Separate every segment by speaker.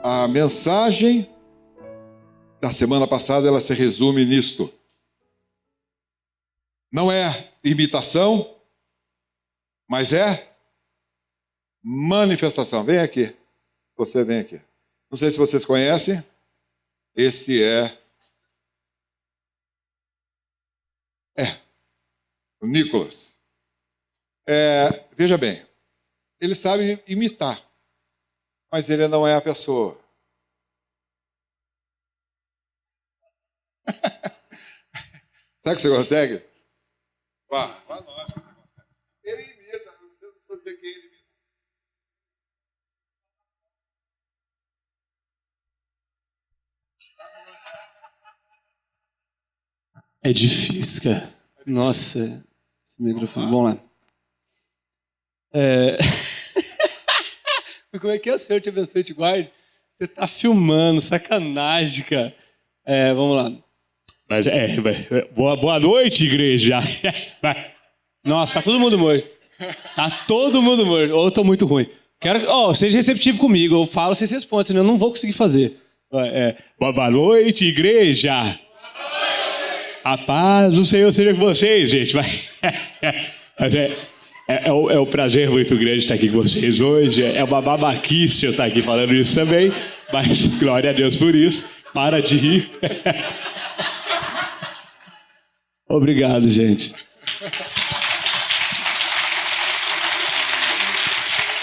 Speaker 1: A mensagem da semana passada, ela se resume nisto. Não é imitação, mas é manifestação. Vem aqui. Você vem aqui. Não sei se vocês conhecem. Este é o Nicolas. Veja bem, ele sabe imitar, mas ele não é a pessoa. Será que você consegue? Vá, lógico que você consegue. Ele imita, não precisa dizer que ele imita.
Speaker 2: É difícil, cara. Nossa, esse microfone. Vamos lá. Como é que é? O Senhor te abençoe e te guarde? Você tá filmando, sacanagem, cara. Vamos lá. Mas boa noite, igreja. Nossa, tá todo mundo morto. Tá todo mundo morto. Ou eu tô muito ruim. Seja receptivo comigo. Eu falo, vocês respondem, senão eu não vou conseguir fazer. Boa noite, igreja. A paz do Senhor seja com vocês, gente. É um prazer muito grande estar aqui com vocês hoje. É uma babaquice eu estar aqui falando isso também, mas glória a Deus por isso. Para de rir. Obrigado, gente.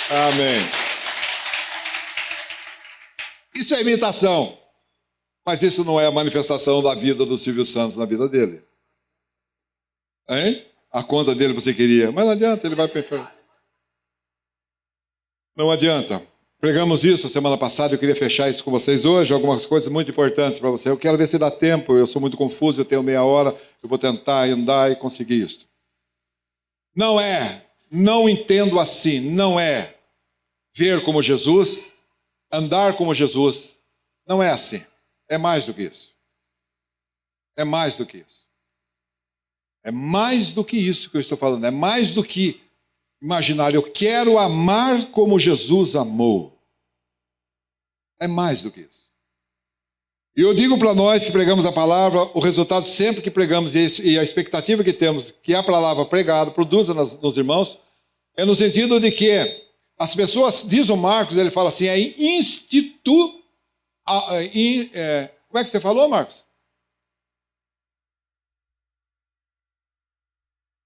Speaker 1: Amém. Isso é imitação. Mas isso não é a manifestação da vida do Silvio Santos na vida dele. Hein? A conta dele você queria. Mas não adianta, ele vai para o inferno. Não adianta. Pregamos isso a semana passada, eu queria fechar isso com vocês hoje, algumas coisas muito importantes para você. Eu quero ver se dá tempo, eu sou muito confuso, eu tenho meia hora, eu vou tentar andar e conseguir isso. Não entendo assim, não é ver como Jesus, andar como Jesus, não é assim. É mais do que isso. É mais do que isso. É mais do que isso que eu estou falando. É mais do que imaginar. Eu quero amar como Jesus amou. É mais do que isso. E eu digo para nós que pregamos a palavra, o resultado sempre que pregamos e a expectativa que temos, que a palavra pregada produza nos irmãos, é no sentido de que as pessoas, diz o Marcos, ele fala assim, como é que você falou, Marcos?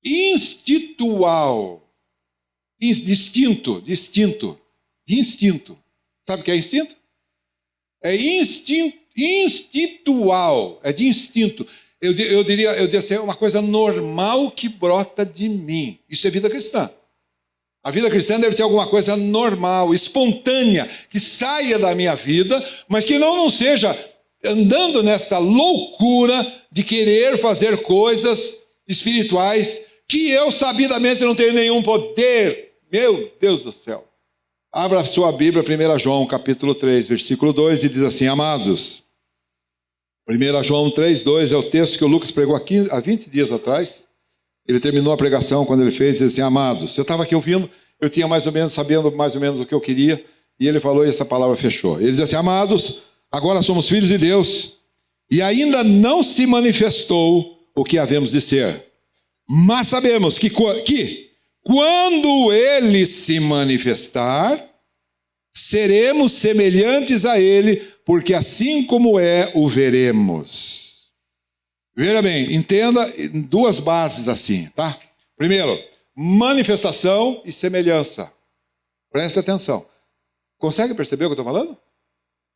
Speaker 1: Institual. Distinto. Sabe o que é instinto? É institual. É de instinto. Eu diria assim, é uma coisa normal que brota de mim. Isso é vida cristã. A vida cristã deve ser alguma coisa normal, espontânea, que saia da minha vida, mas que não seja andando nessa loucura de querer fazer coisas espirituais que eu sabidamente não tenho nenhum poder. Meu Deus do céu. Abra a sua Bíblia, 1 João, capítulo 3, versículo 2, e diz assim, amados, 1 João 3, 2 é o texto que o Lucas pregou há 20 dias atrás. Ele terminou a pregação quando ele fez, ele disse assim, amados, eu estava aqui ouvindo, eu tinha sabendo mais ou menos o que eu queria, e ele falou e essa palavra fechou. Ele diz assim, amados, agora somos filhos de Deus, e ainda não se manifestou o que havemos de ser. Mas sabemos que quando ele se manifestar, seremos semelhantes a ele, porque assim como o veremos. Veja bem, entenda duas bases assim, tá? Primeiro, manifestação e semelhança. Preste atenção. Consegue perceber o que eu estou falando?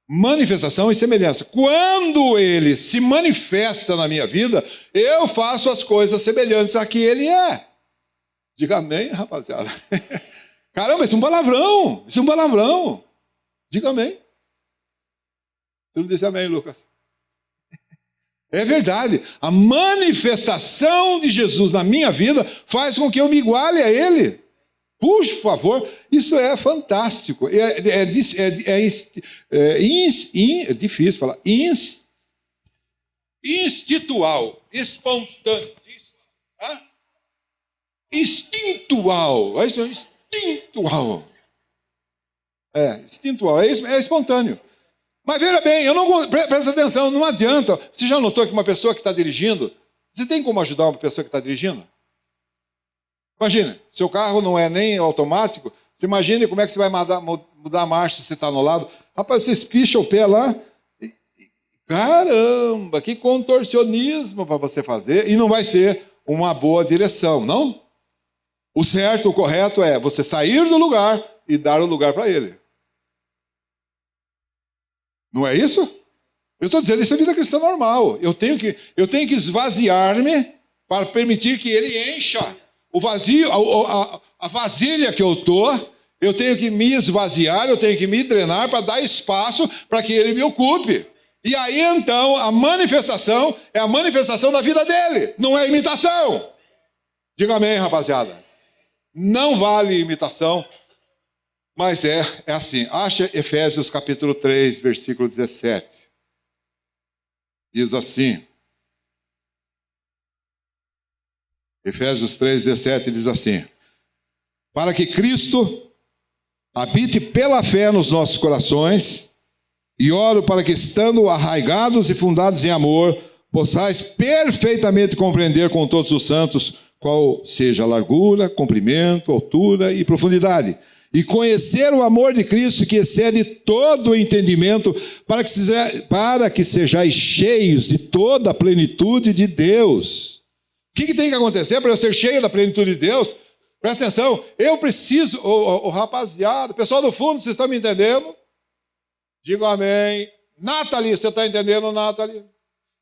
Speaker 1: Manifestação e semelhança. Quando ele se manifesta na minha vida, eu faço as coisas semelhantes a que ele é. Diga amém, rapaziada. Caramba, isso é um palavrão. Isso é um palavrão. Diga amém. Você não disse amém, Lucas? É verdade. A manifestação de Jesus na minha vida faz com que eu me iguale a ele. Por favor, isso é fantástico. É difícil falar. Institual, espontâneo. Instintual. Instintual. É espontâneo. Mas veja bem, presta atenção, não adianta. Você já notou que uma pessoa que está dirigindo, você tem como ajudar uma pessoa que está dirigindo? Imagina, seu carro não é nem automático, você imagine como é que você vai mudar a marcha se você está no lado. Rapaz, você espicha o pé lá, caramba, que contorcionismo para você fazer, e não vai ser uma boa direção, não? O certo, o correto é você sair do lugar e dar o lugar para ele. Não é isso? Eu estou dizendo, isso é vida cristã normal. Eu tenho que esvaziar-me para permitir que ele encha. O vazio, a vasilha que eu estou, eu tenho que me esvaziar, eu tenho que me drenar para dar espaço para que ele me ocupe. E aí, então, a manifestação é a manifestação da vida dele, não é imitação. Diga amém, rapaziada. Não vale imitação, mas é assim. Acha Efésios capítulo 3, versículo 17. Diz assim. Efésios 3, 17 diz assim: para que Cristo habite pela fé nos nossos corações, e oro para que, estando arraigados e fundados em amor, possais perfeitamente compreender com todos os santos qual seja a largura, comprimento, altura e profundidade, e conhecer o amor de Cristo que excede todo o entendimento, para que sejais cheios de toda a plenitude de Deus. O que tem que acontecer para eu ser cheio da plenitude de Deus? Presta atenção, eu preciso, rapaziada, pessoal do fundo, vocês estão me entendendo? Digam amém. Nathalie, você está entendendo, Nathalie?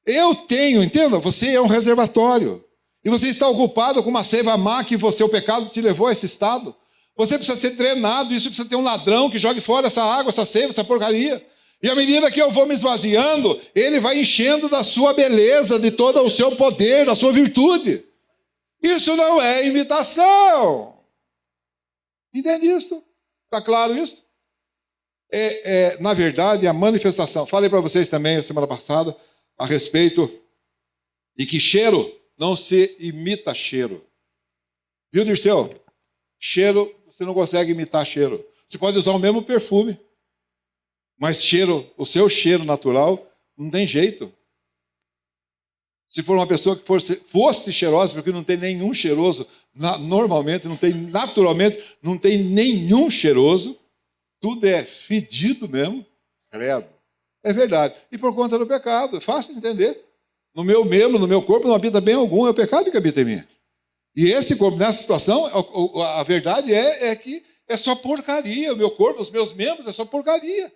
Speaker 1: Eu tenho, entenda, você é um reservatório. E você está ocupado com uma seiva má que o pecado te levou a esse estado. Você precisa ser drenado, isso precisa ter um ladrão que jogue fora essa água, essa seiva, essa porcaria. E à medida que eu vou me esvaziando, ele vai enchendo da sua beleza, de todo o seu poder, da sua virtude. Isso não é imitação. Entende isso? Está claro isso? Na verdade, a manifestação. Falei para vocês também, a semana passada, a respeito de que cheiro não se imita cheiro. Viu, Dirceu? Cheiro, você não consegue imitar cheiro. Você pode usar o mesmo perfume, mas cheiro, o seu cheiro natural, não tem jeito. Se for uma pessoa que fosse cheirosa, porque não tem nenhum cheiroso, normalmente, naturalmente, não tem nenhum cheiroso, tudo é fedido mesmo, credo. É verdade. E por conta do pecado, é fácil de entender. No meu membro, no meu corpo, não habita bem algum, é o pecado que habita em mim. E esse corpo, nessa situação, a verdade é que é só porcaria. O meu corpo, os meus membros, é só porcaria.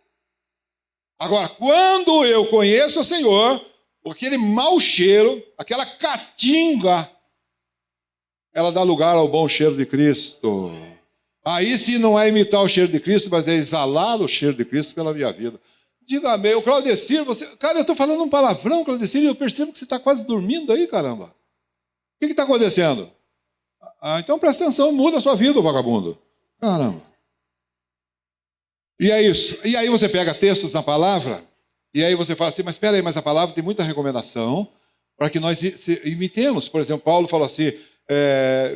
Speaker 1: Agora, quando eu conheço o Senhor, aquele mau cheiro, aquela catinga, ela dá lugar ao bom cheiro de Cristo. Aí sim não é imitar o cheiro de Cristo, mas é exalar o cheiro de Cristo pela minha vida. Diga amém. O Claudecir, cara, eu estou falando um palavrão, Claudecir, e eu percebo que você está quase dormindo aí, caramba. O que está acontecendo? Então presta atenção, muda a sua vida, vagabundo. Caramba. E é isso. E aí você pega textos na palavra, e aí você fala assim, mas espera aí, mas a palavra tem muita recomendação para que nós imitemos. Por exemplo, Paulo fala assim,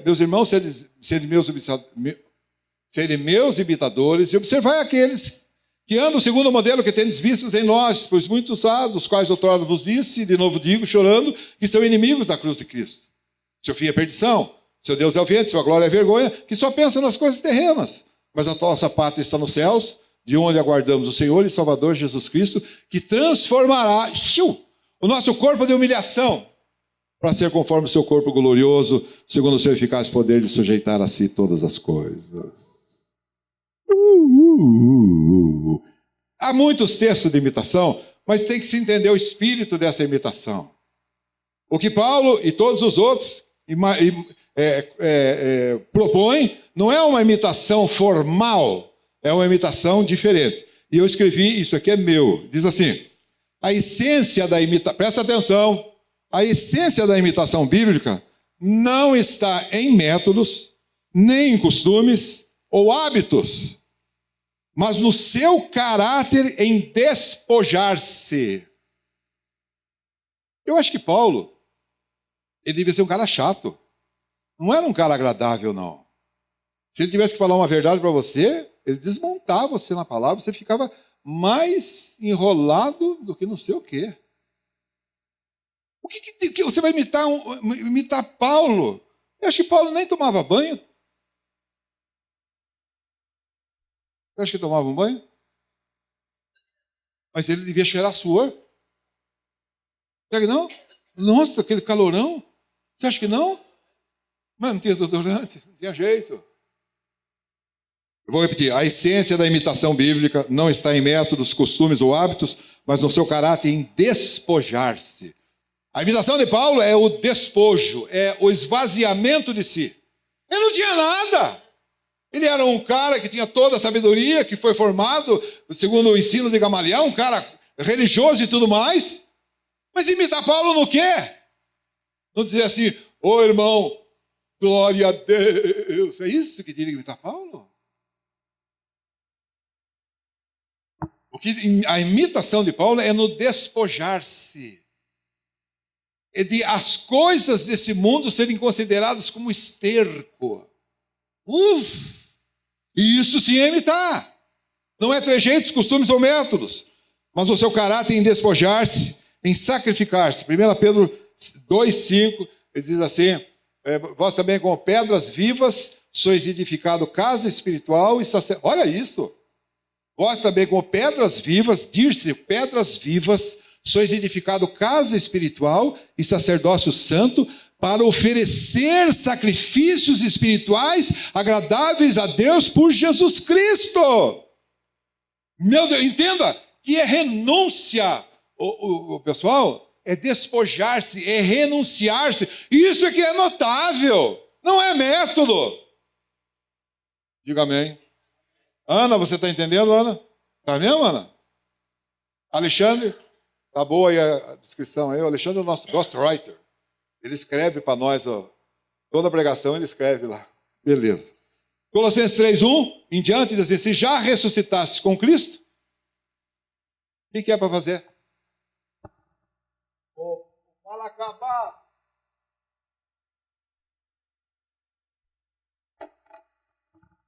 Speaker 1: meus irmãos, sede meus imitadores, e observai aqueles que andam segundo o modelo que tendes vistos em nós, pois muitos há, dos quais outrora vos disse, e de novo digo, chorando, que são inimigos da cruz de Cristo. Seu fim é perdição, seu Deus é o vento, sua glória é vergonha, que só pensam nas coisas terrenas. Mas a nossa pátria está nos céus, de onde aguardamos o Senhor e Salvador Jesus Cristo, que transformará o nosso corpo de humilhação para ser conforme o seu corpo glorioso, segundo o seu eficaz poder de sujeitar a si todas as coisas. Há muitos textos de imitação, mas tem que se entender o espírito dessa imitação. O que Paulo e todos os outros propõem não é uma imitação formal, é uma imitação diferente. E eu escrevi, isso aqui é meu, diz assim, a essência da imitação, presta atenção, a essência da imitação bíblica não está em métodos, nem em costumes ou hábitos, mas no seu caráter em despojar-se. Eu acho que Paulo, ele devia ser um cara chato. Não era um cara agradável, não. Se ele tivesse que falar uma verdade para você, ele desmontava você na palavra, você ficava mais enrolado do que não sei o quê. O que você vai imitar Paulo? Eu acho que Paulo nem tomava banho. Você acha que tomava um banho? Mas ele devia cheirar suor. Você acha que não? Nossa, aquele calorão. Você acha que não? Mas não tinha desodorante, não tinha jeito. Eu vou repetir, a essência da imitação bíblica não está em métodos, costumes ou hábitos, mas no seu caráter em despojar-se. A imitação de Paulo é o despojo, é o esvaziamento de si. Ele não tinha nada. Ele era um cara que tinha toda a sabedoria, que foi formado segundo o ensino de Gamaliel, um cara religioso e tudo mais. Mas imitar Paulo no quê? Não dizer assim, ô irmão, glória a Deus. É isso que teria que imitar Paulo? A imitação de Paulo é no despojar-se. É de as coisas desse mundo serem consideradas como esterco. E isso sim é imitar. Não é trejeitos, costumes ou métodos, mas o seu caráter em despojar-se, em sacrificar-se. 1 Pedro 2,5, ele diz assim, vós também como pedras vivas, sois edificado casa espiritual e sacerdócio. Olha isso. Vós também como pedras vivas, dir-se pedras vivas, sois edificado casa espiritual e sacerdócio santo, para oferecer sacrifícios espirituais agradáveis a Deus por Jesus Cristo. Meu Deus, entenda que é renúncia. O pessoal, é despojar-se, é renunciar-se. Isso é que é notável, não é método. Diga amém. Ana, você está entendendo, Ana? Está mesmo, Ana? Alexandre? Tá boa aí a descrição aí. O Alexandre é o nosso ghostwriter. Ele escreve para nós, ó, toda a pregação ele escreve lá. Beleza. Colossenses 3:1 em diante diz assim, se já ressuscitastes com Cristo, o que é para fazer? Fala acabar.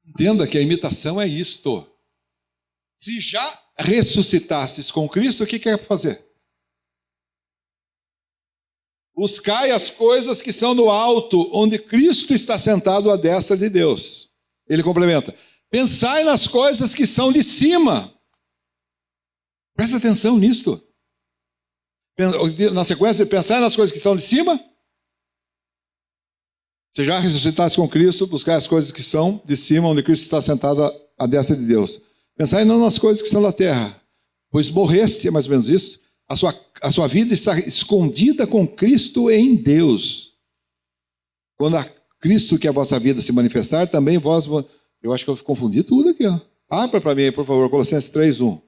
Speaker 1: Entenda que a imitação é isto. Se já ressuscitastes com Cristo, o que é para fazer? Buscai as coisas que são do alto, onde Cristo está sentado à destra de Deus. Ele complementa. Pensai nas coisas que são de cima. Presta atenção nisto. Na sequência, pensai nas coisas que estão de cima. Se já ressuscitasse com Cristo, buscai as coisas que são de cima, onde Cristo está sentado à destra de Deus. Pensai não nas coisas que são da terra, pois morreste, é mais ou menos isso. A sua vida está escondida com Cristo em Deus. Quando a Cristo que é a vossa vida se manifestar, também vós... Eu acho que eu confundi tudo aqui. Ó. Abra para mim, por favor, Colossenses 3:1.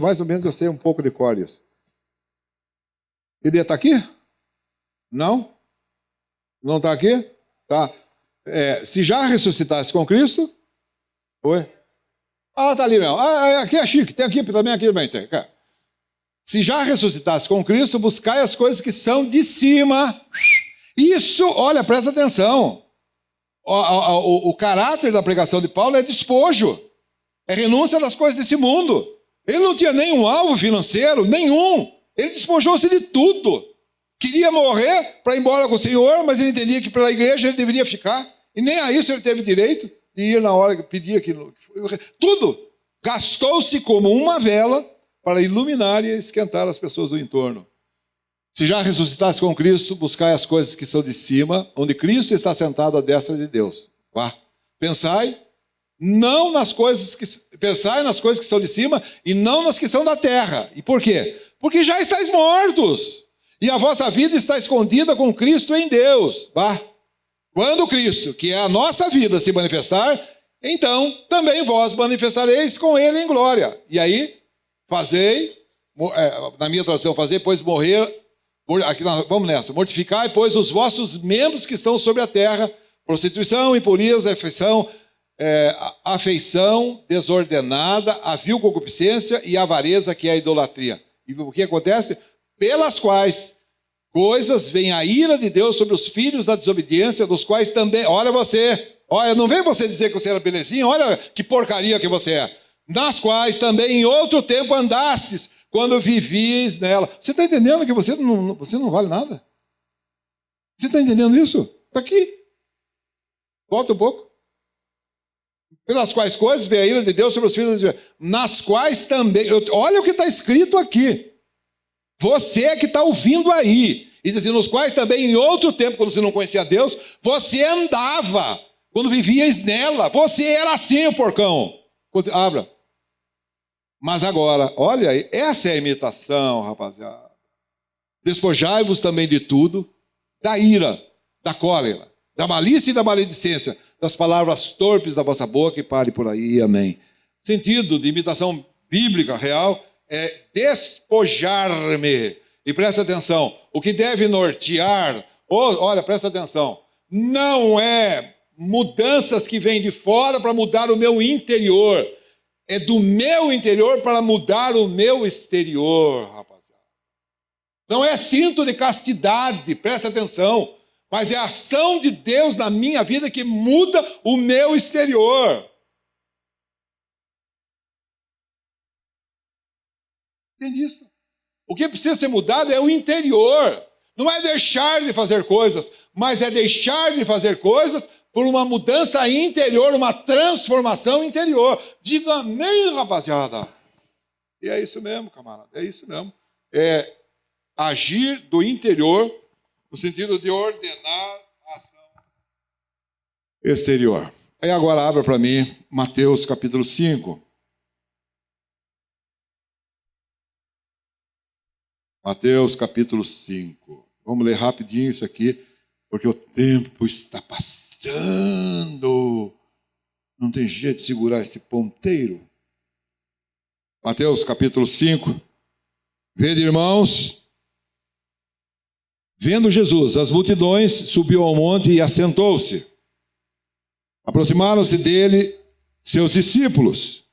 Speaker 1: Mais ou menos eu sei um pouco de cor isso. Queria estar aqui? Não? Não está aqui? Tá. Se já ressuscitasse com Cristo... Oi? Tá ali mesmo. Aqui é chique. Tem aqui também, aqui também tem. Se já ressuscitasse com Cristo, buscai as coisas que são de cima. Isso, olha, presta atenção. O caráter da pregação de Paulo é despojo. É renúncia das coisas desse mundo. Ele não tinha nenhum alvo financeiro, nenhum. Ele despojou-se de tudo. Queria morrer para ir embora com o Senhor, mas ele entendia que pela igreja ele deveria ficar. E nem a isso ele teve direito de ir na hora que pedia aquilo. Tudo. Gastou-se como uma vela para iluminar e esquentar as pessoas do entorno. Se já ressuscitasse com Cristo, buscai as coisas que são de cima, onde Cristo está sentado à destra de Deus. Vá. Pensai nas coisas que são de cima e não nas que são da terra. E por quê? Porque já estáis mortos. E a vossa vida está escondida com Cristo em Deus. Vá. Quando Cristo, que é a nossa vida, se manifestar, então também vós manifestareis com Ele em glória. E aí, na minha tradução, pois morrer, aqui vamos nessa, mortificai, pois, os vossos membros que estão sobre a terra, prostituição, impureza, afeição desordenada, a vil concupiscência e avareza, que é a idolatria. E o que acontece? Pelas quais coisas vem a ira de Deus sobre os filhos da desobediência, dos quais também, olha, não vem você dizer que você era belezinha, olha que porcaria que você é. nas quais também em outro tempo andastes, quando vivíeis nela. Você está entendendo que você não vale nada? Você está entendendo isso? Está aqui. Volta um pouco. Pelas quais coisas veio a ira de Deus sobre os filhos de Israel, nas quais também... Olha o que está escrito aqui. Você que está ouvindo aí. Diz assim, nos quais também em outro tempo, quando você não conhecia Deus, você andava, quando vivíeis nela. Você era assim, o porcão. Abra. Mas agora, olha aí, essa é a imitação, rapaziada. Despojai-vos também de tudo, da ira, da cólera, da malícia e da maledicência, das palavras torpes da vossa boca, e pare por aí, amém. O sentido de imitação bíblica real é despojar-me. E presta atenção, o que deve nortear, olha, presta atenção, não é mudanças que vêm de fora para mudar o meu interior, é do meu interior para mudar o meu exterior, rapaziada. Não é cinto de castidade, presta atenção, mas é a ação de Deus na minha vida que muda o meu exterior. Entende isso? O que precisa ser mudado é o interior. Não é deixar de fazer coisas, mas é deixar de fazer coisas por uma mudança interior, uma transformação interior. Diga amém, rapaziada. E é isso mesmo, camarada, é isso mesmo. É agir do interior no sentido de ordenar a ação exterior. Aí agora abra para mim Mateus capítulo 5. Mateus capítulo 5. Vamos ler rapidinho isso aqui, porque o tempo está passando. Não tem jeito de segurar esse ponteiro. Mateus capítulo 5. Vede, irmãos... Vendo Jesus as multidões, subiu ao monte e assentou-se. Aproximaram-se dele seus discípulos.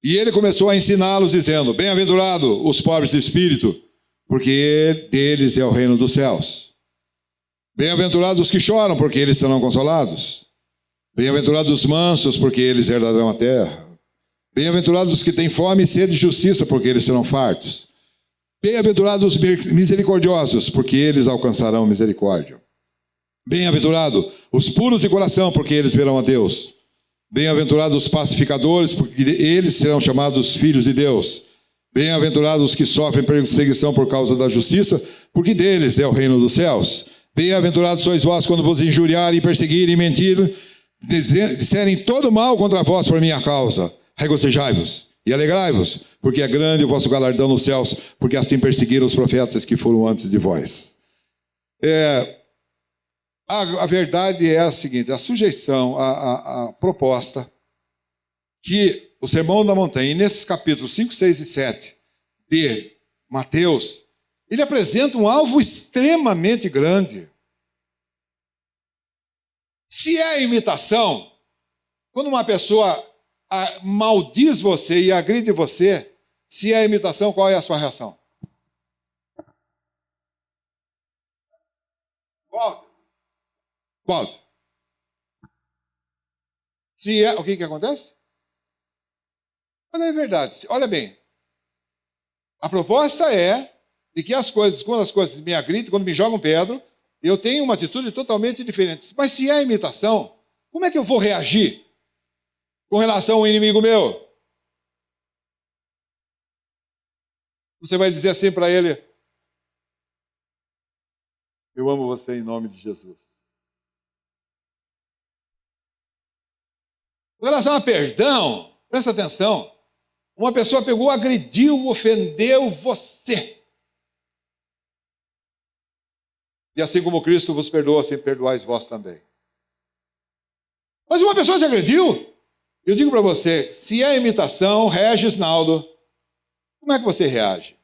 Speaker 1: E ele começou a ensiná-los, dizendo, bem-aventurados os pobres de espírito, porque deles é o reino dos céus. Bem-aventurados os que choram, porque eles serão consolados. Bem-aventurados os mansos, porque eles herdarão a terra. Bem-aventurados os que têm fome e sede de justiça, porque eles serão fartos. Bem-aventurados os misericordiosos, porque eles alcançarão misericórdia. Bem-aventurados os puros de coração, porque eles verão a Deus. Bem-aventurados os pacificadores, porque eles serão chamados filhos de Deus. Bem-aventurados os que sofrem perseguição por causa da justiça, porque deles é o reino dos céus. Bem-aventurados sois vós quando vos injuriarem, perseguirem e mentirem, disserem todo mal contra vós por minha causa. Regozijai-vos e alegrai-vos, porque é grande o vosso galardão nos céus, porque assim perseguiram os profetas que foram antes de vós. A verdade é a seguinte, a sujeição, a proposta que o Sermão da Montanha, e nesses capítulos 5, 6 e 7 de Mateus, ele apresenta um alvo extremamente grande. Se é imitação, quando uma pessoa maldiz você e agride você, se é imitação, qual é a sua reação? Qual? Se é, o que acontece? Olha, é verdade. Olha bem. A proposta é de que quando as coisas me agridem, quando me jogam pedra, eu tenho uma atitude totalmente diferente. Mas se é imitação, como é que eu vou reagir com relação ao inimigo meu? Você vai dizer assim para ele: eu amo você em nome de Jesus. Com relação a perdão, presta atenção. Uma pessoa pegou, agrediu, ofendeu você. E assim como Cristo vos perdoa, assim perdoais vós também. Mas uma pessoa te agrediu, eu digo para você, se é imitação, Reginaldo, como é que você reage?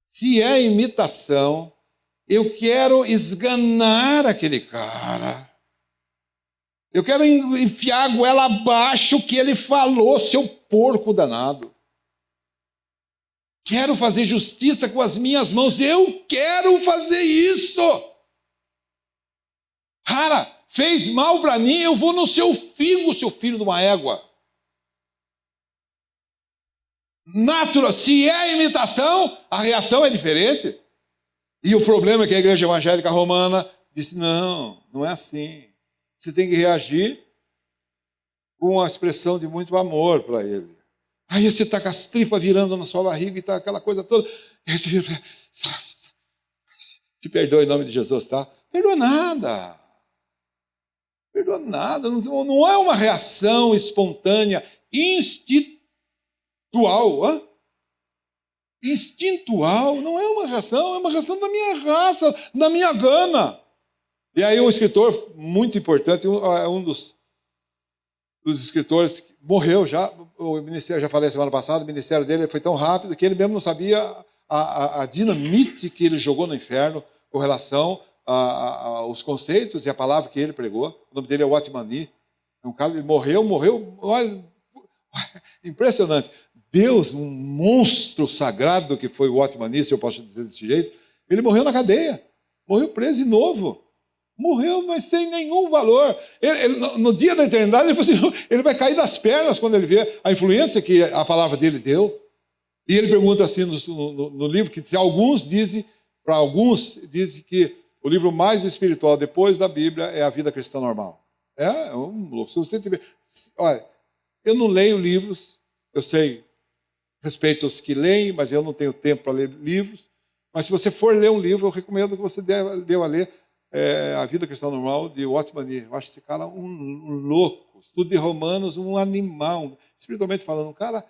Speaker 1: Se é imitação, eu quero esganar aquele cara. Eu quero enfiar a goela abaixo o que ele falou, seu porco danado. Quero fazer justiça com as minhas mãos. Eu quero fazer isso. Cara, fez mal para mim, eu vou no seu figo, seu filho de uma égua. Natural, se é imitação, a reação é diferente. E o problema é que a igreja evangélica romana disse, não é assim. Você tem que reagir com a expressão de muito amor para ele. Aí você está com as tripas virando na sua barriga e está aquela coisa toda. E aí você vira, te perdoa em nome de Jesus, tá? Perdoa nada. Perdoa nada. Não é uma reação espontânea, instintual. Instintual, não é uma reação da minha raça, da minha gana. E aí um escritor muito importante, um dos escritores que morreu já, o ministério, já falei semana passada, o ministério dele foi tão rápido que ele mesmo não sabia a dinamite que ele jogou no inferno com relação aos conceitos e a palavra que ele pregou. O nome dele é Watchman Nee. Um cara, ele morreu, olha, impressionante. Deus, um monstro sagrado que foi o Watchman Nee, se eu posso dizer desse jeito, ele morreu na cadeia, morreu preso de novo. Morreu, mas sem nenhum valor. No dia da eternidade, ele vai cair das pernas quando ele vê a influência que a palavra dele deu. E ele pergunta assim no livro, que alguns dizem que o livro mais espiritual depois da Bíblia é a vida cristã normal. Se você tiver, olha, eu não leio livros, eu sei, respeito os que leem, mas eu não tenho tempo para ler livros. Mas se você for ler um livro, eu recomendo que você dê a ler A Vida Cristã Normal, de Watchman Nee. Eu acho esse cara um louco. Estudo de Romanos, um animal. Espiritualmente falando, um cara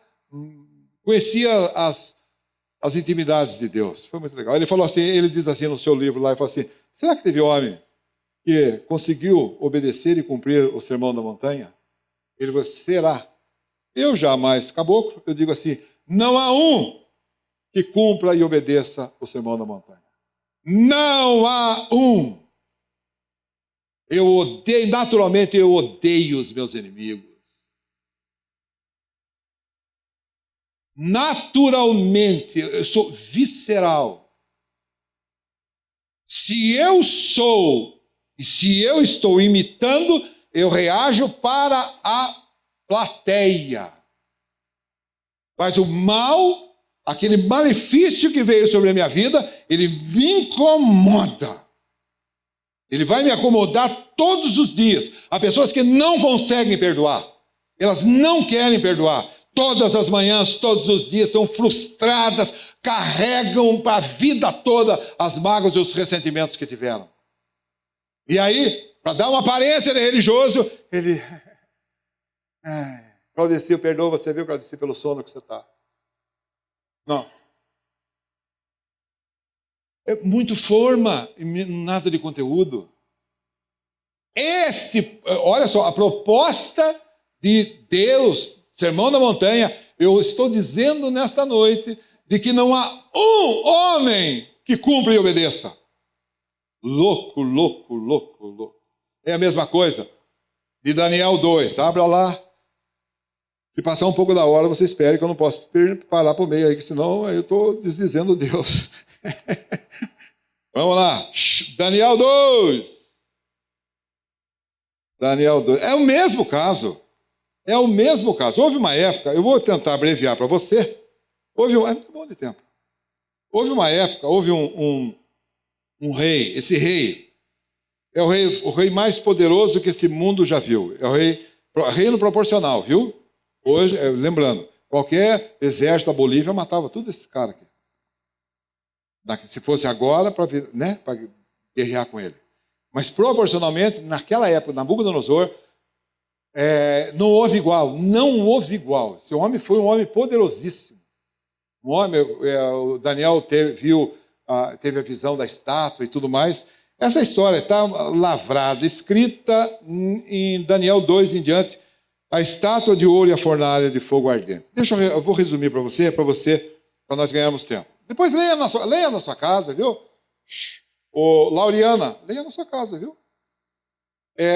Speaker 1: conhecia as intimidades de Deus. Foi muito legal. Ele diz assim no seu livro lá, ele fala assim, será que teve homem que conseguiu obedecer e cumprir o Sermão da Montanha? Ele falou, será? Eu jamais, caboclo, eu digo assim, não há um que cumpra e obedeça o Sermão da Montanha. Não há um. Naturalmente eu odeio os meus inimigos. Naturalmente, eu sou visceral. Se eu sou, e se eu estou imitando, eu reajo para a plateia. Mas o mal, aquele malefício que veio sobre a minha vida, ele me incomoda. Ele vai me acomodar todos os dias. Há pessoas que não conseguem perdoar. Elas não querem perdoar. Todas as manhãs, todos os dias são frustradas, carregam para a vida toda as mágoas e os ressentimentos que tiveram. E aí, para dar uma aparência de religioso, ele... Claudeci, perdoa você, viu, Claudeci, pelo sono que você está. Não. É muito forma e nada de conteúdo. Olha só, a proposta de Deus, Sermão da Montanha, eu estou dizendo nesta noite, de que não há um homem que cumpra e obedeça. Louco. É a mesma coisa de Daniel 2. Abra lá. Se passar um pouco da hora, você espere que eu não posso parar por meio aí, que senão eu estou desdizendo Deus. Vamos lá. Daniel 2. Daniel 2. É o mesmo caso. Houve uma época, eu vou tentar abreviar para você. É muito bom de tempo. Houve uma época, houve um rei. Esse rei é o rei mais poderoso que esse mundo já viu. É o reino proporcional, viu? Hoje, lembrando, qualquer exército da Bolívia matava tudo esses caras aqui. Se fosse agora, para guerrear com ele. Mas proporcionalmente, naquela época, Nabucodonosor, não houve igual. Esse homem foi um homem poderosíssimo. O Daniel teve a visão da estátua e tudo mais. Essa história está lavrada, escrita em Daniel 2 em diante, a estátua de ouro e a fornalha de fogo ardente. Eu vou resumir para nós ganharmos tempo. Depois leia na sua casa, viu? Lauriana, leia na sua casa, viu?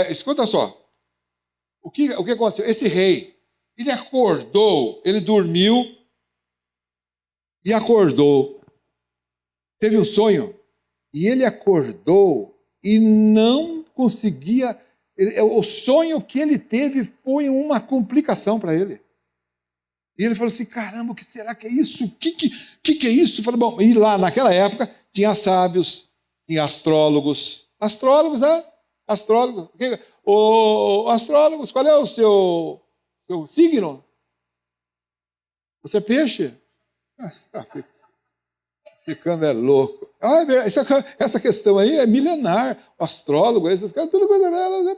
Speaker 1: Escuta só. O que aconteceu? Esse rei, ele acordou, ele dormiu e acordou. Teve um sonho e ele acordou e não conseguia O sonho que ele teve foi uma complicação para ele. E ele falou assim, caramba, o que será que é isso? O que é isso? Eu falei, bom, e lá naquela época tinha sábios, tinha astrólogos. Astrólogos, Astrólogos. Astrólogos, qual é o seu signo? Você é peixe? Ficando é louco. Essa questão aí é milenar. O astrólogo, esses caras, tudo coisa dela.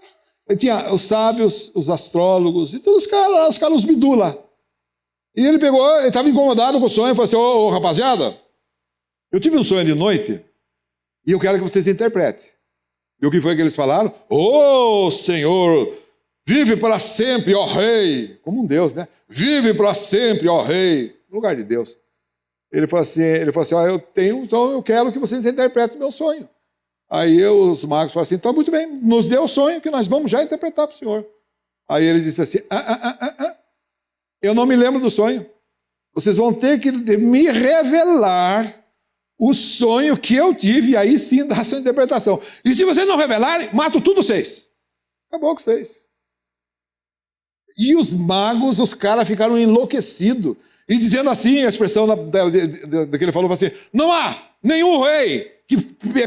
Speaker 1: Tinha os sábios, os astrólogos, e todos os caras, os bidula. E ele estava incomodado com o sonho, e falou assim, ô, rapaziada, eu tive um sonho de noite, e eu quero que vocês interpretem. E o que foi que eles falaram? Ô, Senhor, vive para sempre, ó Rei. Como um Deus, né? Vive para sempre, ó Rei. No lugar de Deus. Ele falou assim, ó, então eu quero que vocês interpretem o meu sonho. Aí os magos falaram assim, então muito bem, nos dê o sonho que nós vamos já interpretar para o senhor. Aí ele disse assim, eu não me lembro do sonho. Vocês vão ter que me revelar o sonho que eu tive, e aí sim dá a sua interpretação. E se vocês não revelarem, mato tudo vocês. Acabou com vocês. E os magos, os caras ficaram enlouquecidos. E dizendo assim, a expressão que ele falou assim, não há nenhum rei que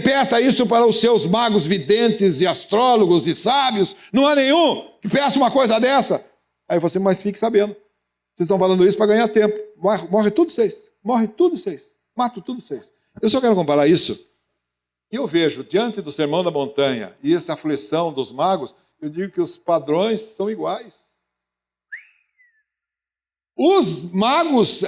Speaker 1: peça isso para os seus magos videntes e astrólogos e sábios. Não há nenhum que peça uma coisa dessa. Aí ele falou assim, mas fique sabendo. Vocês estão falando isso para ganhar tempo. Morre tudo vocês. Morre tudo vocês. Mato tudo vocês. Eu só quero comparar isso. E eu vejo, diante do Sermão da Montanha e essa aflição dos magos, eu digo que os padrões são iguais. Os magos,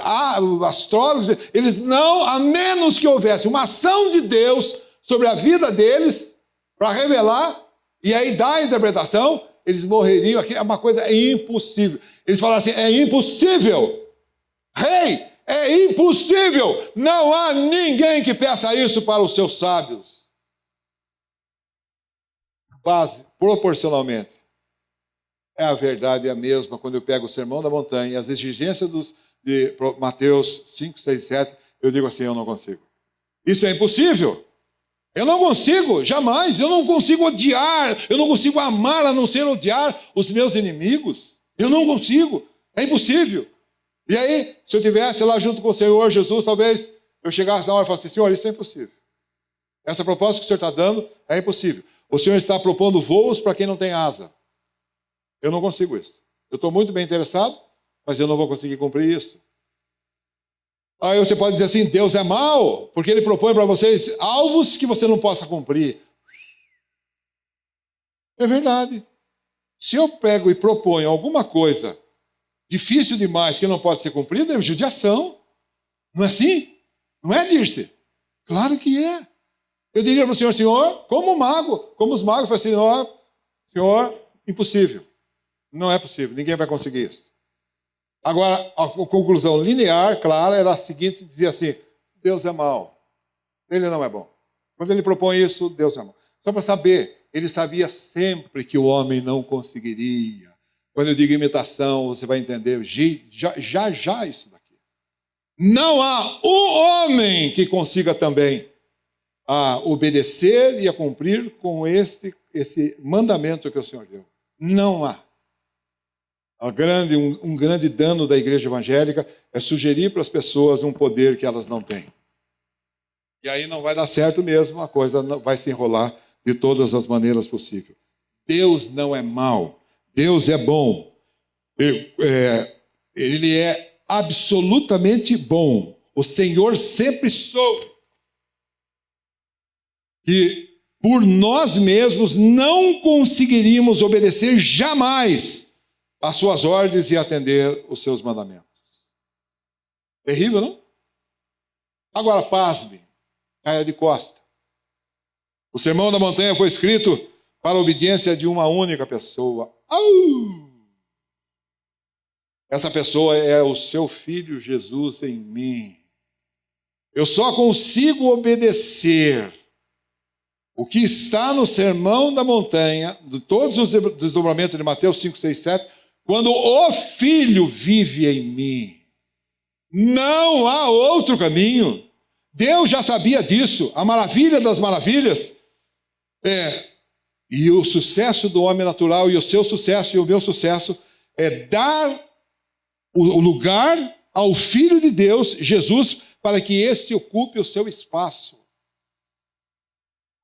Speaker 1: astrólogos, eles não, a menos que houvesse uma ação de Deus sobre a vida deles, para revelar, e aí dar a interpretação, eles morreriam aqui, é uma coisa impossível. Eles falaram assim, é impossível. Rei, é impossível. Não há ninguém que peça isso para os seus sábios. Base, proporcionalmente. A verdade é a mesma quando eu pego o Sermão da Montanha, as exigências de Mateus 5, 6, 7, eu digo assim, eu não consigo. Isso é impossível. Eu não consigo, jamais. Eu não consigo odiar, eu não consigo amar a não ser odiar os meus inimigos. Eu não consigo, é impossível. E aí, se eu estivesse lá junto com o Senhor Jesus, talvez eu chegasse na hora e falasse, Senhor, isso é impossível. Essa proposta que o Senhor está dando é impossível. O Senhor está propondo voos para quem não tem asa. Eu não consigo isso. Eu estou muito bem interessado, mas eu não vou conseguir cumprir isso. Aí você pode dizer assim, Deus é mau, porque Ele propõe para vocês alvos que você não possa cumprir. É verdade. Se eu pego e proponho alguma coisa difícil demais que não pode ser cumprida, é judiação. Não é assim? Não é, Dirce? Claro que é. Eu diria para o Senhor, como mago, como os magos, eu falei assim, Senhor, impossível. Não é possível, ninguém vai conseguir isso. Agora, a conclusão linear, clara, era a seguinte, dizia assim, Deus é mau, Ele não é bom. Quando Ele propõe isso, Deus é mau. Só para saber, Ele sabia sempre que o homem não conseguiria. Quando eu digo imitação, você vai entender já isso daqui. Não há um homem que consiga também obedecer e a cumprir com esse mandamento que o Senhor deu. Não há. Um grande dano da igreja evangélica é sugerir para as pessoas um poder que elas não têm. E aí não vai dar certo mesmo, a coisa vai se enrolar de todas as maneiras possíveis. Deus não é mau, Deus é bom. Ele é absolutamente bom. O Senhor sempre soube que por nós mesmos não conseguiríamos obedecer jamais as suas ordens e atender os seus mandamentos. Terrível, não? Agora, pasme, caia de costa. O Sermão da Montanha foi escrito para a obediência de uma única pessoa. Essa pessoa é o seu Filho Jesus em mim. Eu só consigo obedecer o que está no Sermão da Montanha, de todos os desdobramentos de Mateus 5, 6, 7, quando o Filho vive em mim. Não há outro caminho. Deus já sabia disso. A maravilha das maravilhas E o sucesso do homem natural e o seu sucesso e o meu sucesso é dar o lugar ao Filho de Deus, Jesus, para que este ocupe o seu espaço.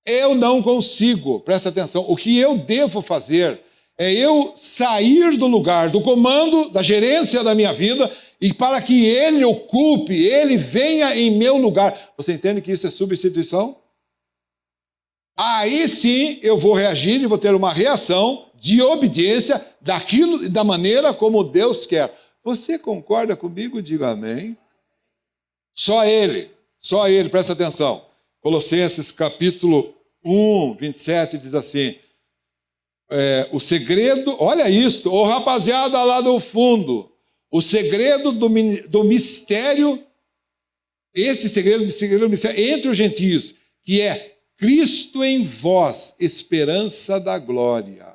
Speaker 1: Eu não consigo, presta atenção, o que eu devo fazer é eu sair do lugar, do comando, da gerência da minha vida, e para que ele ocupe, ele venha em meu lugar. Você entende que isso é substituição? Aí sim eu vou reagir e vou ter uma reação de obediência daquilo, da maneira como Deus quer. Você concorda comigo? Diga amém. Só ele, presta atenção. Colossenses capítulo 1, 27 diz assim, o segredo, olha isso, rapaziada lá do fundo, o segredo do mistério, esse segredo do mistério entre os gentios, que é Cristo em vós, esperança da glória.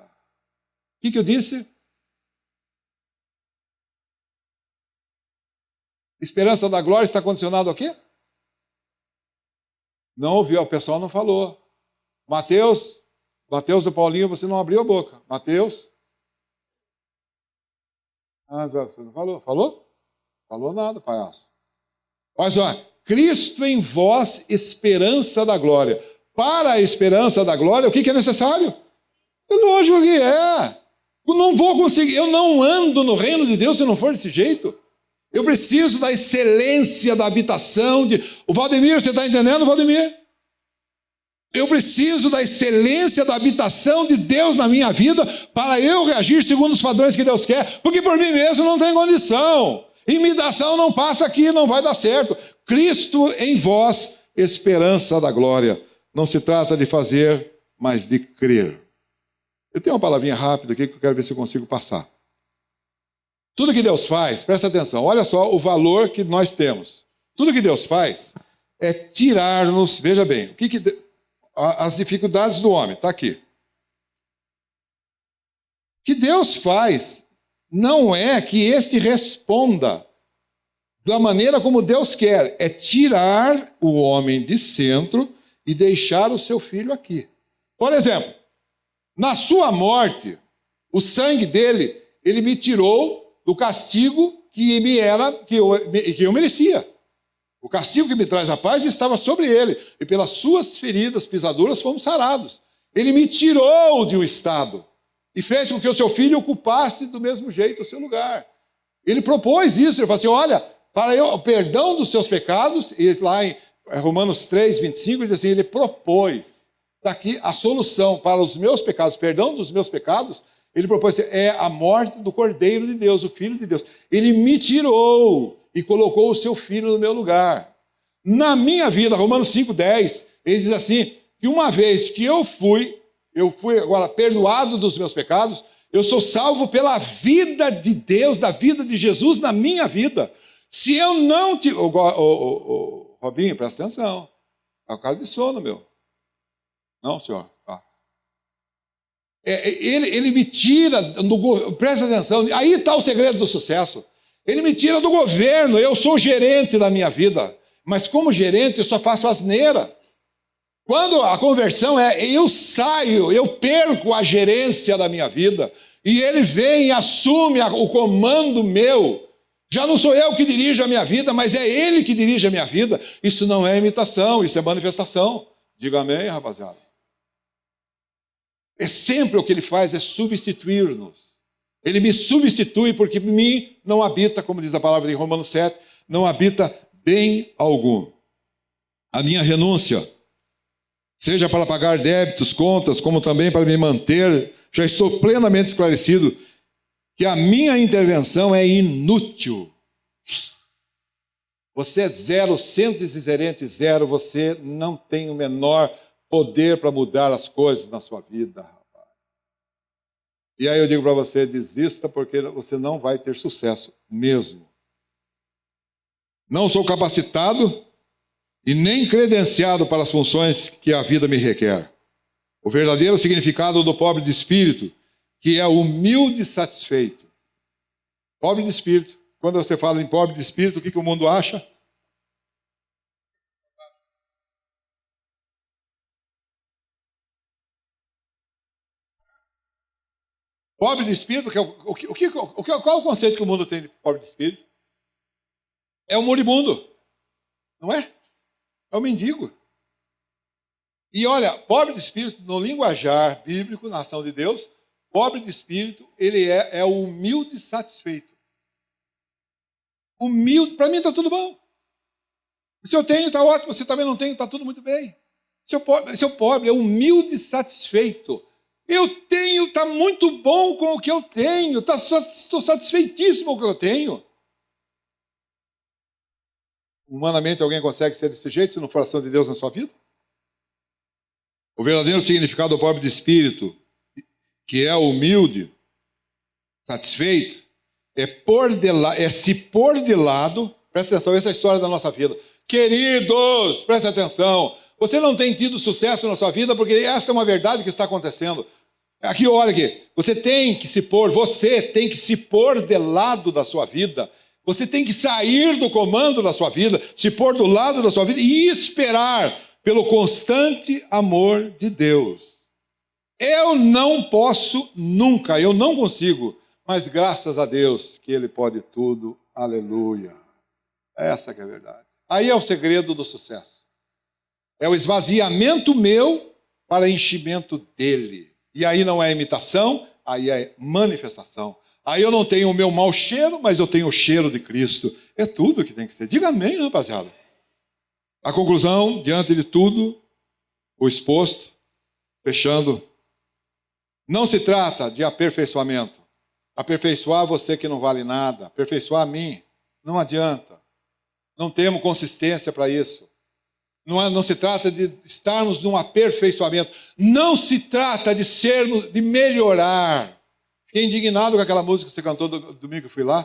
Speaker 1: O que eu disse? Esperança da glória está condicionado a quê? Não ouviu, o pessoal não falou. Mateus do Paulinho, você não abriu a boca. Mateus? Você não falou? Falou? Falou nada, palhaço. Mas olha, Cristo em vós, esperança da glória. Para a esperança da glória, o que é necessário? É lógico que é. Eu não vou conseguir, eu não ando no reino de Deus se não for desse jeito. Eu preciso da excelência da habitação de... O Valdemir, você está entendendo, Valdemir? Eu preciso da excelência da habitação de Deus na minha vida para eu reagir segundo os padrões que Deus quer, porque por mim mesmo não tem condição. Imitação não passa aqui, não vai dar certo. Cristo em vós, esperança da glória. Não se trata de fazer, mas de crer. Eu tenho uma palavrinha rápida aqui que eu quero ver se eu consigo passar. Tudo que Deus faz, presta atenção, olha só o valor que nós temos. Tudo que Deus faz é tirar-nos, veja bem, as dificuldades do homem, está aqui. O que Deus faz não é que este responda da maneira como Deus quer, é tirar o homem de centro e deixar o seu filho aqui. Por exemplo, na sua morte, o sangue dele, ele me tirou do castigo que eu merecia. O castigo que me traz a paz estava sobre ele, e pelas suas feridas, pisaduras, fomos sarados. Ele me tirou de um estado e fez com que o seu filho ocupasse do mesmo jeito o seu lugar. Ele propôs isso, ele falou assim, olha, para o perdão dos seus pecados, e lá em Romanos 3, 25, diz assim, ele propôs, está aqui a solução para os meus pecados, perdão dos meus pecados, ele propôs, é a morte do Cordeiro de Deus, o Filho de Deus. Ele me tirou e colocou o seu Filho no meu lugar. Na minha vida, Romanos 5,10, ele diz assim, que uma vez que eu fui agora perdoado dos meus pecados, eu sou salvo pela vida de Deus, da vida de Jesus na minha vida. Se eu não te... Robinho, presta atenção. É o cara de sono, meu. Não, senhor. Tá. Ele me tira, presta atenção, aí está o segredo do sucesso. Ele me tira do governo, eu sou gerente da minha vida, mas como gerente eu só faço asneira. Quando a conversão eu saio, eu perco a gerência da minha vida, e ele vem e assume o comando meu. Já não sou eu que dirijo a minha vida, mas é ele que dirige a minha vida. Isso não é imitação, isso é manifestação. Diga amém, rapaziada. É sempre o que ele faz, é substituir-nos. Ele me substitui porque em mim não habita, como diz a palavra de Romanos 7, não habita bem algum. A minha renúncia, seja para pagar débitos, contas, como também para me manter, já estou plenamente esclarecido que a minha intervenção é inútil. Você é zero, simples e gerente zero, você não tem o menor poder para mudar as coisas na sua vida, rapaz. E aí eu digo para você, desista, porque você não vai ter sucesso mesmo. Não sou capacitado e nem credenciado para as funções que a vida me requer. O verdadeiro significado do pobre de espírito, que é humilde e satisfeito. Pobre de espírito. Quando você fala em pobre de espírito, o que o mundo acha? Pobre de espírito, qual é o conceito que o mundo tem de pobre de espírito? É o moribundo, não é? É o mendigo. E olha, pobre de espírito, no linguajar bíblico, na ação de Deus, pobre de espírito, ele é o humilde satisfeito. Humilde, para mim está tudo bom. Se eu tenho, está ótimo. Se também não tenho, está tudo muito bem. Seu pobre é humilde satisfeito. Eu tenho, está muito bom com o que eu tenho. Estou satisfeitíssimo com o que eu tenho. Humanamente, alguém consegue ser desse jeito se não for ação de Deus na sua vida? O verdadeiro significado do pobre de espírito, que é humilde, satisfeito, é se pôr de lado. Presta atenção, essa é a história da nossa vida. Queridos, presta atenção. Você não tem tido sucesso na sua vida porque essa é uma verdade que está acontecendo. Aqui, olha aqui. Você tem que se pôr de lado da sua vida. Você tem que sair do comando da sua vida, se pôr do lado da sua vida e esperar pelo constante amor de Deus. Eu não posso nunca, eu não consigo, mas graças a Deus que Ele pode tudo. Aleluia. Essa que é a verdade. Aí é o segredo do sucesso. É o esvaziamento meu para enchimento dele. E aí não é imitação, aí é manifestação. Aí eu não tenho o meu mau cheiro, mas eu tenho o cheiro de Cristo. É tudo que tem que ser. Diga amém, rapaziada. A conclusão, diante de tudo, o exposto, fechando, não se trata de aperfeiçoamento. Aperfeiçoar você que não vale nada, aperfeiçoar a mim, não adianta. Não temos consistência para isso. Não se trata de estarmos num aperfeiçoamento. Não se trata de melhorar. Fiquei indignado com aquela música que você cantou domingo que eu fui lá.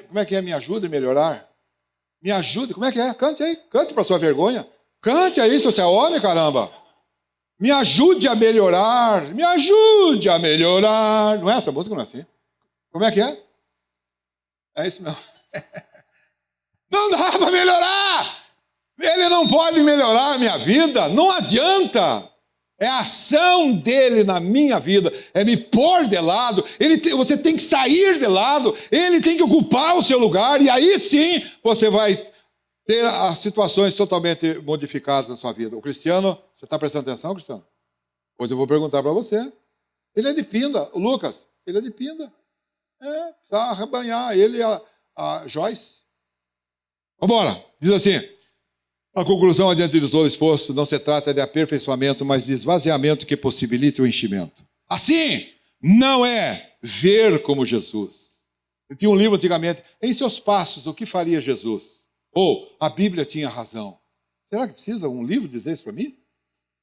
Speaker 1: Como é que é? Me ajude a melhorar? Me ajude, como é que é? Cante aí, cante para sua vergonha. Cante aí, se você é homem, caramba. Me ajude a melhorar, me ajude a melhorar. Não é essa música, não é assim? Como é que é? É isso mesmo. Não dá para melhorar. Ele não pode melhorar a minha vida, não adianta. É a ação dele na minha vida, é me pôr de lado. Você tem que sair de lado, ele tem que ocupar o seu lugar, e aí sim você vai ter as situações totalmente modificadas na sua vida. O Cristiano, você está prestando atenção, Cristiano? Pois eu vou perguntar para você. Ele é de Pinda, o Lucas, ele é de Pinda. Precisa arrebanhar ele e a Joyce. Vamos embora, diz assim. A conclusão adiante de todo exposto não se trata de aperfeiçoamento, mas de esvaziamento que possibilite o enchimento. Assim, não é ver como Jesus. Eu tinha um livro antigamente, Em Seus Passos, o que faria Jesus? Ou, a Bíblia tinha razão. Será que precisa um livro dizer isso para mim?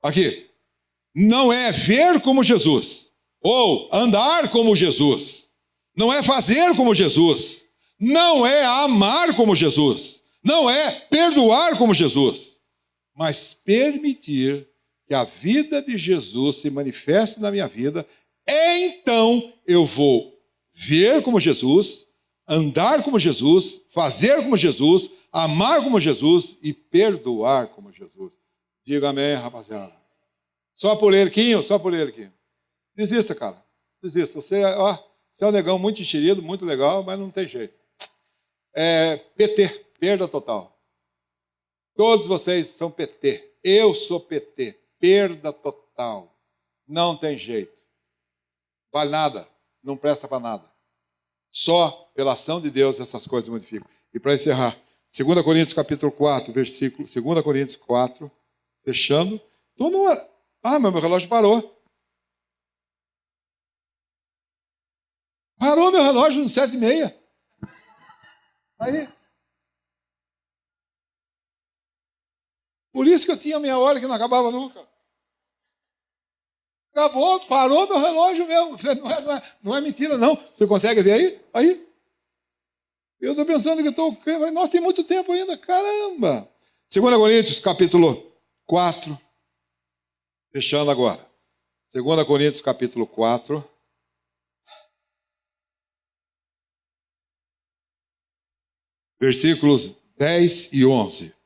Speaker 1: Aqui, não é ver como Jesus, ou andar como Jesus. Não é fazer como Jesus. Não é amar como Jesus. Não é perdoar como Jesus, mas permitir que a vida de Jesus se manifeste na minha vida. Então eu vou ver como Jesus, andar como Jesus, fazer como Jesus, amar como Jesus e perdoar como Jesus. Diga amém, rapaziada. Só por ele, Quinho, só por ele, Quinho. Desista, cara. Desista. Você é um negão muito enxerido, muito legal, mas não tem jeito. PT. Perda total. Todos vocês são PT. Eu sou PT. Perda total. Não tem jeito. Vale nada. Não presta para nada. Só pela ação de Deus essas coisas modificam. E para encerrar, 2 Coríntios capítulo 4, versículo, 2 Coríntios 4, fechando. Tô no... meu relógio parou. Parou meu relógio no 7h30. Aí... Por isso que eu tinha meia hora que não acabava nunca. Acabou, parou meu relógio mesmo. Não é mentira, não. Você consegue ver aí? Aí. Eu estou pensando que estou... Nossa, tem muito tempo ainda. Caramba! 2 Coríntios, capítulo 4. Fechando agora. 2 Coríntios, capítulo 4. Versículos 10 e 11.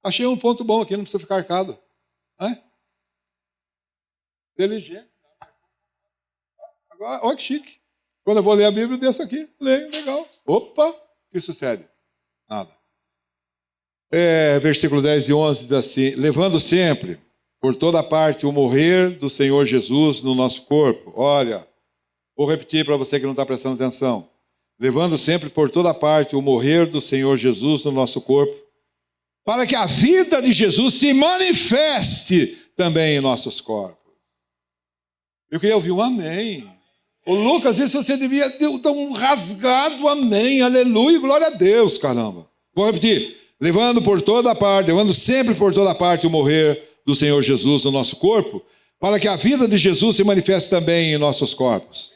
Speaker 1: Achei um ponto bom aqui, não precisa ficar arcado. Inteligente. Olha que chique. Quando eu vou ler a Bíblia, eu desço aqui, leio, legal. Opa, o que sucede? Nada. Versículo 10 e 11 diz assim: levando sempre por toda parte o morrer do Senhor Jesus no nosso corpo. Olha, vou repetir para você que não está prestando atenção. Levando sempre por toda parte o morrer do Senhor Jesus no nosso corpo, para que a vida de Jesus se manifeste também em nossos corpos. Eu queria ouvir um amém. Ô Lucas, isso você devia dar um rasgado amém, aleluia, glória a Deus, caramba. Vou repetir. Levando sempre por toda parte o morrer do Senhor Jesus no nosso corpo, para que a vida de Jesus se manifeste também em nossos corpos.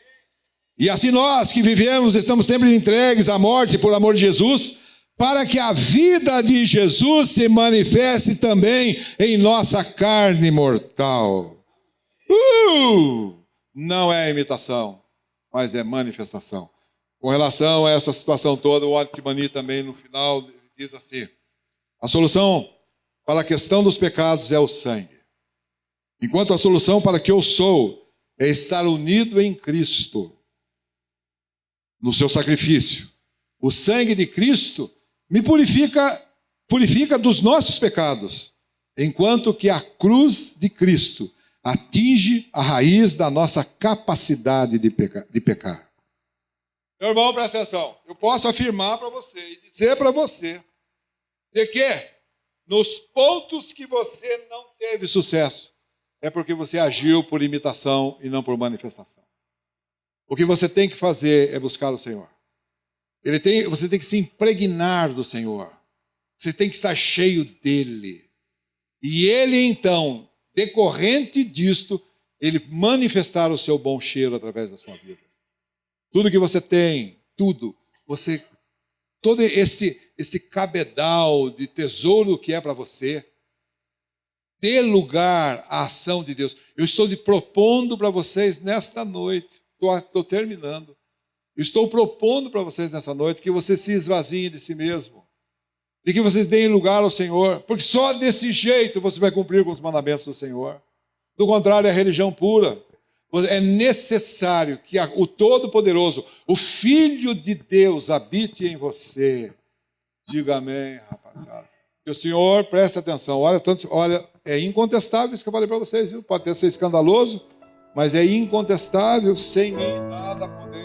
Speaker 1: E assim nós que vivemos, estamos sempre entregues à morte por amor de Jesus, para que a vida de Jesus se manifeste também em nossa carne mortal. Não é imitação, mas é manifestação. Com relação a essa situação toda, o Otmani também no final diz assim: a solução para a questão dos pecados é o sangue, enquanto a solução para que eu sou é estar unido em Cristo, no seu sacrifício. O sangue de Cristo me purifica dos nossos pecados, enquanto que a cruz de Cristo atinge a raiz da nossa capacidade de pecar. Meu irmão, presta atenção. Eu posso afirmar para você e dizer para você de que nos pontos que você não teve sucesso, é porque você agiu por imitação e não por manifestação. O que você tem que fazer é buscar o Senhor. Você tem que se impregnar do Senhor. Você tem que estar cheio dele. E ele, então, decorrente disto, ele manifestar o seu bom cheiro através da sua vida. Tudo que você tem, todo esse cabedal de tesouro que é para você, dê lugar à ação de Deus. Eu estou propondo para vocês nesta noite, estou terminando, estou propondo para vocês nessa noite que vocês se esvaziem de si mesmo, e que vocês deem lugar ao Senhor, porque só desse jeito você vai cumprir com os mandamentos do Senhor. Do contrário, é religião pura. É necessário que o Todo-Poderoso, o Filho de Deus, habite em você. Diga amém, rapaziada. E o Senhor, preste atenção, olha, é incontestável isso que eu falei para vocês, viu? Pode até ser escandaloso, mas é incontestável, sem mim nada poder.